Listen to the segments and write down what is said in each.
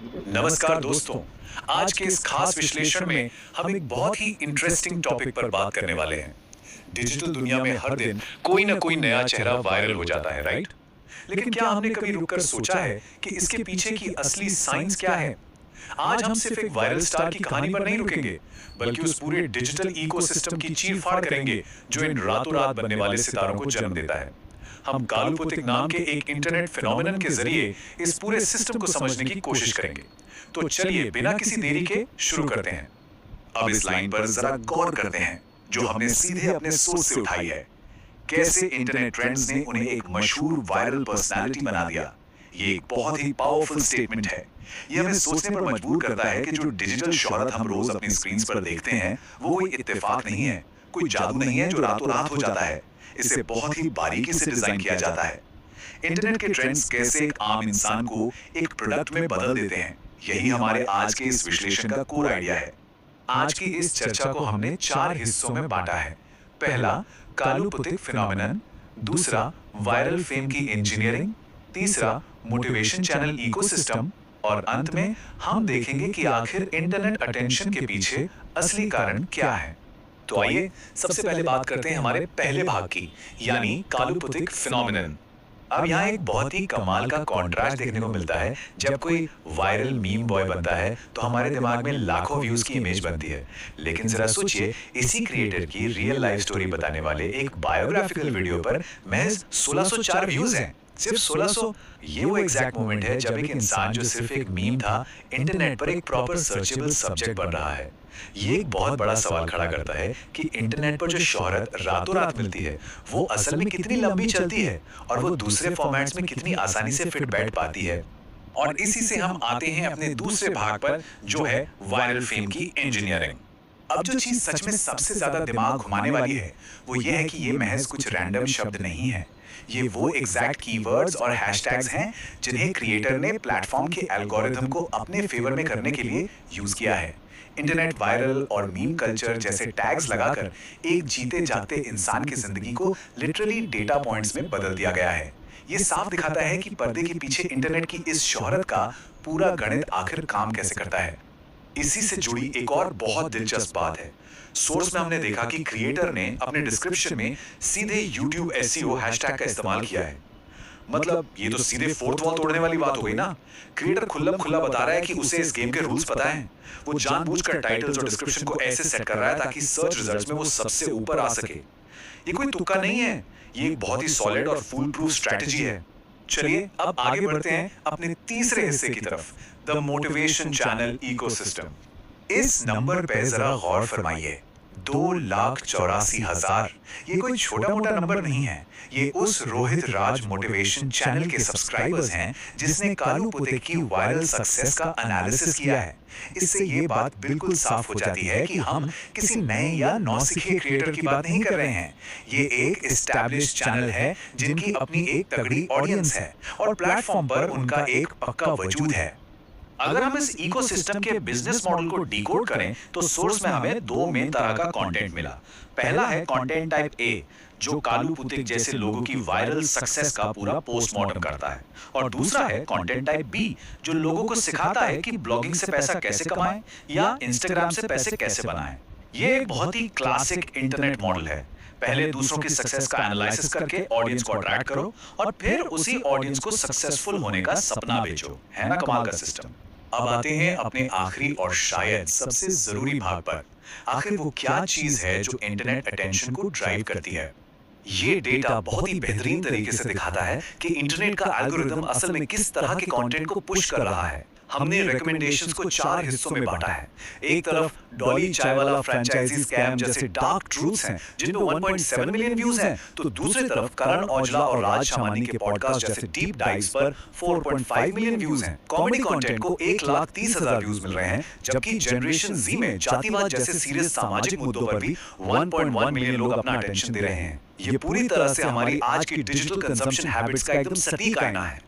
नमस्कार दोस्तों, आज के इस खास विश्लेषण में हम एक बहुत ही इंटरेस्टिंग टॉपिक पर बात करने वाले हैं। डिजिटल दुनिया में हर दिन कोई ना कोई नया चेहरा वायरल हो जाता है, राइट? लेकिन क्या हमने कभी रुककर सोचा है कि इसके पीछे की असली साइंस क्या है? आज हम सिर्फ एक वायरल स्टार की कहानी पर नहीं रुकेंगे, बल्कि उस पूरे डिजिटल इकोसिस्टम की चीर-फाड़ करेंगे जो इन रातों-रात बनने वाले सितारों को जन्म देता है। हम कालू पुतिक नाम के एक इंटरनेट फिनोमेनन के जरिए इस पूरे सिस्टम को समझने की कोशिश करेंगे। तो चलिए बिना किसी देरी के शुरू करते हैं। अब इस लाइन पर जरा गौर करते हैं जो हमने सीधे अपने सोच से उठाई है। कैसे इंटरनेट ट्रेंड्स ने उन्हें एक मशहूर वायरल पर्सनालिटी बना दिया। ये एक बहुत ही पावरफुल स्टेटमेंट है। ये हमें सोचने पर मजबूर करता है कि जो डिजिटल शोहरत हम रोज अपनी स्क्रीन पर देखते हैं वो कोई इत्तेफाक नहीं है, कोई जादू नहीं है जो रातों रात हो जाता है। इसे बहुत ही बारीकी से डिजाइन किया जाता है। इंटरनेट के ट्रेंड्स कैसे एक आम इंसान को एक प्रोडक्ट में बदल देते हैं, यही हमारे आज के इस विश्लेषण का कोर आइडिया है। आज की इस चर्चा को हमने 4 हिस्सों में बांटा है। पहला, कालू पुतिक फिनोमेनन। दूसरा, वायरल फेम की इंजीनियरिंग। तीसरा, मोटिवेशन चैनल इकोसिस्टम। और अंत में हम देखेंगे कि आखिर इंटरनेट अटेंशन के पीछे असली कारण क्या है। तो आइए सबसे पहले बात करते हैं हमारे पहले भाग की, यानी कालू पुतिक फिनोमेनन। अब यहाँ एक बहुत ही कमाल का कॉन्ट्रास्ट देखने को मिलता है। जब कोई वायरल मीम बॉय बनता है तो हमारे दिमाग में लाखों व्यूज की इमेज बनती है, लेकिन जरा सोचिए, इसी क्रिएटर की रियल लाइफ स्टोरी बताने वाले एक बायोग्राफिकल वीडियो पर महज 1604 व्यूज हैं। सिर्फ 1600। ये वो एग्जैक्ट मोमेंट है जब एक इंसान जो सिर्फ एक मीम था, इंटरनेट पर एक प्रॉपर सर्चेबल सब्जेक्ट बन रहा है। ये एक बहुत बड़ा सवाल खड़ा करता है कि इंटरनेट पर जो शोहरत रातों रात मिलती है वो असल में कितनी लंबी चलती है और वो दूसरे फॉर्मेट्स में कितनी आसानी से फिट बैठ पाती है। और इसी से हम आते हैं अपने दूसरे भाग पर, जो है वायरल फेम की इंजीनियरिंग। अब जो चीज सच में सबसे ज्यादा दिमाग घुमाने वाली है वो ये है कि ये महज कुछ रैंडम शब्द नहीं है। ये वो एग्जैक्ट कीवर्ड्स और हैशटैग्स हैं जिन्हें क्रिएटर ने प्लेटफॉर्म के एल्गोरिथम को अपने फेवर में करने के लिए यूज किया है। इंटरनेट वायरल और मीम कल्चर जैसे टैग्स लगाकर एक जीते जागते इंसान की जिंदगी को लिटरली डेटा पॉइंट्स में बदल दिया गया है। ये साफ दिखाता है कि पर्दे के पीछे इंटरनेट की इस शोहरत का पूरा गणित आखिर काम कैसे करता है। इसी से जुड़ी एक और बहुत दिलचस्प बात है। सोर्स में हमने देखा कि क्रिएटर ने अपने डिस्क्रिप्शन में सीधे YouTube SEO हैशटैग का इस्तेमाल किया है। मतलब ये तो सीधे फोर्थ वॉल तोड़ने वाली बात हो गई ना। क्रिएटर खुला बता रहा है कि उसे इस गेम के रूल्स पता है। वो जानबूझकर टाइटल्स और डिस्क्रिप्शन को ऐसे सेट कर रहा है ताकि सर्च रिजल्ट्स में वो सबसे ऊपर आ सके। ये कोई तुक्का नहीं है, ये एक बहुत ही सॉलिड और फूल प्रूफ स्ट्रेटजी है। चलिए अब आगे बढ़ते हैं अपने तीसरे हिस्से की तरफ, द मोटिवेशन चैनल इकोसिस्टम। इस नंबर पे जरा गौर फरमाइए, 2,84,000। ये कोई छोटा मोटा नंबर नहीं है। ये उस रोहित राज मोटिवेशन चैनल के सब्सक्राइबर्स हैं जिसने कालू पुतिक की वायरल सक्सेस का एनालिसिस किया है। इससे ये बात बिल्कुल साफ हो जाती है कि हम किसी नए या नौसिखे क्रिएटर की बात नहीं कर रहे हैं। ये एक एस्टैब्लिश्ड चैनल है जिनकी अपनी एक तगड़ी ऑडियंस है और प्लेटफॉर्म पर उनका एक पक्का वजूद है। अगर हम इस इकोसिस्टम के बिजनेस मॉडल को डिकोड करें तो सोर्स में हमें 2 मेन तरह का कंटेंट मिला। पहला है कंटेंट टाइप ए, जो कालू पुतिक जैसे लोगों की वायरल सक्सेस का पूरा पोस्टमार्टम करता है, और दूसरा है कंटेंट टाइप बी, जो लोगों को सिखाता है कि ब्लॉगिंग से पैसा कैसे कमाएं या इंस्टाग्राम से पैसे कैसे बनाएं। ये एक बहुत ही क्लासिक इंटरनेट मॉडल है। पहले दूसरों की सक्सेस का एनालिसिस करके ऑडियंस को अट्रैक्ट करो और फिर उसी ऑडियंस को सक्सेसफुल होने का सपना बेचो। है ना कमाल का सिस्टम। अब आते हैं अपने आखिरी और शायद सबसे जरूरी भाग पर। आखिर वो क्या चीज है जो इंटरनेट अटेंशन को ड्राइव करती है। ये डेटा बहुत ही बेहतरीन तरीके से दिखाता है कि इंटरनेट का एल्गोरिथम असल में किस तरह के कंटेंट को पुश कर रहा है। हमने रिकमेंडेशंस को 4 हिस्सों में बांटा है। एक तरफ डॉली चाय वाला फ्रेंचाइजी स्कैम जैसे डार्क ट्रूथ्स हैं जिनमें 1.7 मिलियन व्यूज हैं, तो दूसरी तरफ करण औजला और राज शामानी के पॉडकास्ट जैसे डीप डाइव्स पर 4.5 मिलियन व्यूज हैं। कॉमेडी कंटेंट को 1,30,000 व्यूज मिल रहे हैं, जबकि जनरेशन जी में जातिवाद जैसे सीरियस सामाजिक मुद्दों पर भी 1.1 मिलियन लोग अपना अटेंशन दे रहे हैं। ये पूरी तरह से हमारी आज की डिजिटल कंजम्पशन हैबिट्स का एकदम सटीक आईना है।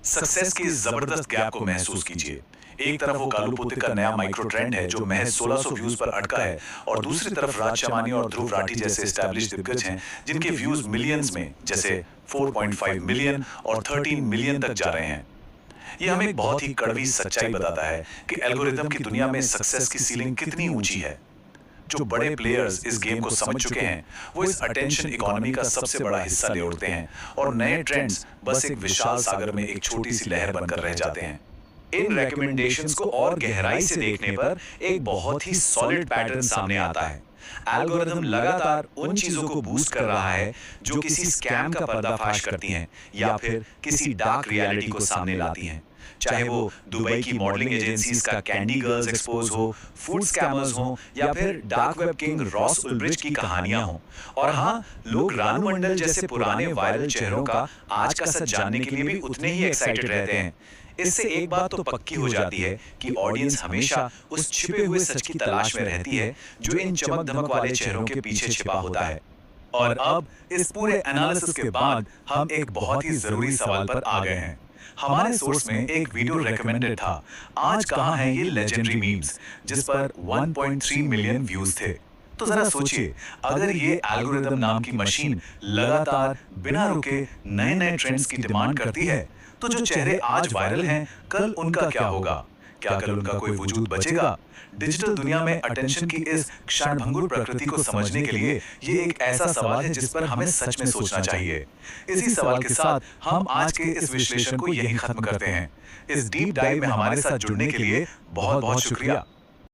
सक्सेस की इस जबरदस्त गैप को महसूस कीजिए। एक तरफ वो कालू पुतिक का नया माइक्रो ट्रेंड है जो महज 1600 व्यूज पर अटका है, और दूसरी तरफ राज शमानी और ध्रुव राठी जैसे एस्टैब्लिश्ड दिग्गज हैं जिनके व्यूज मिलियंस में, जैसे 4.5 मिलियन और 13 मिलियन तक जा रहे हैं। ये हमें एक बहुत ही कड़वी सच्चाई बताता है कि एल्गोरिदम की दुनिया में सक्सेस की सीलिंग कितनी ऊंची है। जो बड़े प्लेयर्स इस गेम को समझ चुके हैं वो इस अटेंशन इकोनॉमी का सबसे बड़ा हिस्सा ले उठते हैं और नए ट्रेंड्स बस एक विशाल सागर में एक छोटी सी लहर बनकर रह जाते हैं। इन रिकमेंडेशंस को और गहराई से देखने पर एक बहुत ही सॉलिड पैटर्न सामने आता है। एल्गोरिदम लगातार उन चीजों को बूस्ट कर रहा है जो किसी स्कैम का पर्दाफाश करती हैं या फिर किसी डार्क रियलिटी को सामने लाती हैं। चाहे वो दुबई की मॉडलिंग एजेंसीज का कैंडी गर्ल्स एक्सपोज हो, फूड स्कैमर्स हो या फिर डार्क वेब किंग रॉस उल्ब्रिच की कहानियां हो। और हाँ, लोग रानू मंडल जैसे पुराने वायरल चेहरों का आज का सच जानने के लिए भी उतने ही एक्साइटेड रहते हैं। इससे एक बात तो पक्की हो जाती है कि ऑडियंस हमेशा उस छिपे हुए सच की तलाश में रहती है जो इन चमक धमक वाले चेहरों के पीछे छिपा होता है। और अब इस पूरे एनालिसिस के बाद हम एक बहुत ही जरूरी सवाल पर आ गए हैं। हमारे सोर्स में एक वीडियो रेकमेंडेड था, आज कहां है ये लेजेंडरी मीम्स, जिस पर 1.3 मिलियन व्यूज थे। तो जरा सोचिए, अगर ये एल्गोरिदम नाम की मशीन लगातार बिना रुके नए नए ट्रेंड्स की डिमांड करती है तो जो चेहरे आज वायरल हैं कल उनका क्या होगा? क्या कल उनका कोई वजूद बचेगा? डिजिटल दुनिया में अटेंशन की इस क्षणभंगुर प्रकृति को समझने के लिए ये एक ऐसा सवाल है जिस पर हमें सच में सोचना चाहिए। इसी सवाल के साथ हम आज के इस विश्लेषण को यहीं खत्म करते हैं। इस डीप डाइव में हमारे साथ जुड़ने के लिए बहुत बहुत शुक्रिया।